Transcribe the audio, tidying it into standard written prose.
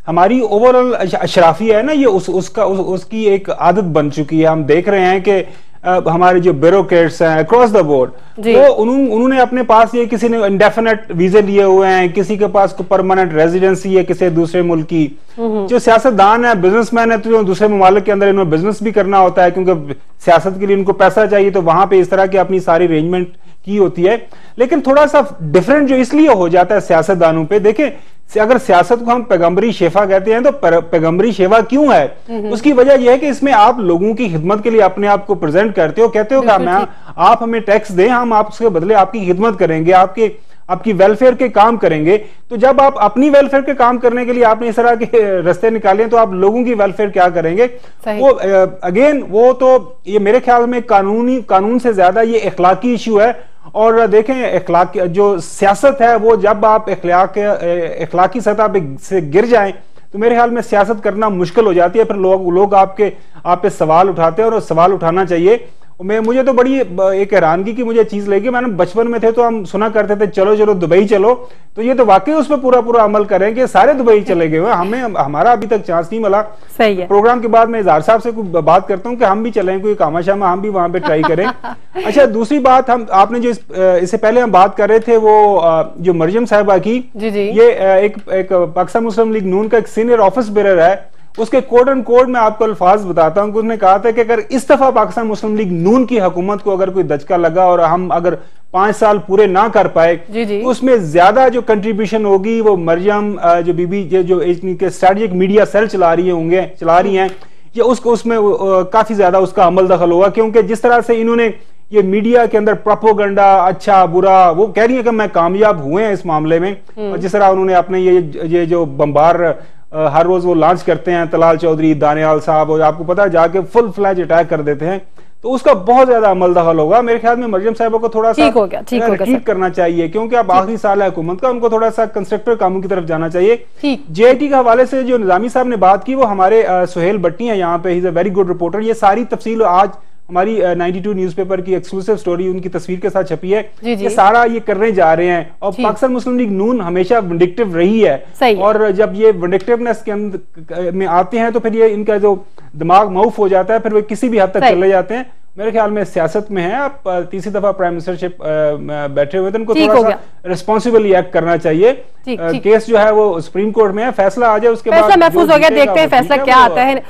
हमारी ओवरऑल अशराफिया है ना, ये उसकी एक आदत बन चुकी है। हम देख रहे हैं कि हमारे जो ब्यूरोक्रेट्स हैं अक्रॉस द बोर्ड, वो उन्होंने अपने पास ये किसी ने इंडेफिनेट वीजे लिए हुए हैं, किसी के पास परमानेंट रेजिडेंसी है किसी दूसरे मुल्क की। जो सियासतदान है, बिजनेसमैन है, तो दूसरे ममालिक के अंदर इन्होंने बिजनेस भी करना होता है, क्योंकि सियासत के लिए इनको पैसा चाहिए, तो वहां पे इस तरह की अपनी सारी अरेंजमेंट की होती है। लेकिन थोड़ा सा डिफरेंट जो इसलिए हो जाता है सियासतदानों पे, देखें अगर सियासत को हम पैगंबरी शेफा कहते हैं, तो पैगंबरी शेफा क्यों है? उसकी वजह यह है कि इसमें आप लोगों की खिदमत के लिए अपने आप को प्रेजेंट करते हो, कहते हो कि आप हमें टैक्स दें, हम आपके बदले आपकी खिदमत करेंगे, आपकी वेलफेयर के काम करेंगे। तो जब आप अपनी वेलफेयर के काम करने के लिए आपने इस तरह के रास्ते निकाले, तो आप लोगों की वेलफेयर क्या करेंगे? वो अगेन वो तो ये मेरे ख्याल में कानून से ज्यादा ये इखलाकी इशू है। और देखें इखलाक जो सियासत है, वो जब आप इखलाकी सतह पे से गिर जाएं, तो मेरे ख्याल में सियासत करना मुश्किल हो जाती है। फिर लोग आप पे सवाल उठाते हैं, और सवाल उठाना चाहिए। मुझे तो बड़ी एक हैरानगी की मुझे चीज लगी। मैंने बचपन में थे तो हम सुना करते थे चलो चलो दुबई चलो, तो ये तो वाकई उस पर पूरा अमल करेंगे, सारे दुबई चले गए। हमारा अभी तक चांस नहीं मिला। सही है। प्रोग्राम के बाद मैं इजहार साहब से बात करता हूँ कि हम भी चलें, कोई कामाशामा हम भी वहां पे ट्राई करें। अच्छा, दूसरी बात, आपने जो इससे पहले हम बात कर रहे थे, वो जो मरियम साहिबा की, ये एक पाकिस्तान मुस्लिम लीग नून का एक सीनियर ऑफिस बेरर है, उसके कोड एंड कोड में आपको अल्फाज बताता हूं कि उसने कहा था कि अगर इस दफा पाकिस्तान मुस्लिम लीग नून की हुकूमत को अगर कोई दचका लगा और हम अगर 5 साल पूरे ना कर पाए, तो उसमें ज्यादा जो कंट्रीब्यूशन होगी वो मरियम जो बीबी जो स्ट्रेटेजिक मीडिया सेल चला रही हैं, ये उसमें काफी ज्यादा उसका अमल दखल होगा। क्योंकि जिस तरह से इन्होंने ये मीडिया के अंदर प्रोपोगंडा, अच्छा बुरा, वो कह रही है कि मैं कामयाब हुए हैं इस मामले में। और जिस तरह उन्होंने अपने ये जो बम्बार हर रोज वो लॉन्च करते हैं, तलाल चौधरी, दानियाल साहब, और आपको पता है जाके फुल फ्लैज अटैक कर देते हैं, तो उसका बहुत ज्यादा अमल दखल होगा। मेरे ख्याल में मरियम साहिबा को थोड़ा सा रिट्रीट करना चाहिए, क्योंकि अब आखिरी साल है हुकूमत का, उनको थोड़ा सा कंस्ट्रक्टिव कामों की तरफ जाना चाहिए। जेआईटी के हवाले से जो निजामी साहब ने बात की, वो हमारे सुहेल भट्टी है यहाँ पे, he is a very good reporter. ये सारी तफसील आज हमारी 92 न्यूज़पेपर की एक्सक्लूसिव स्टोरी उनकी तस्वीर के साथ छपी है। ये सारा ये करने जा रहे हैं। और पाकिस्तान मुस्लिम लीग नून हमेशा विंडिक्टिव रही है, और जब ये विंडिक्टिवनेस के अंदर में आते हैं, तो फिर ये इनका जो दिमाग माउफ हो जाता है, फिर वो किसी भी हद तक चले जाते हैं। मेरे ख्याल में सियासत में है, आप तीसरी दफा प्राइम मिनिस्टरशिप बैठे हुए थे, उनको थोड़ा सा रिस्पॉन्सिबली एक्ट करना चाहिए। केस जो है वो सुप्रीम कोर्ट में है, फैसला आ जाए उसके बाद महफूज हो गया। देखते हैं फैसला क्या आता है।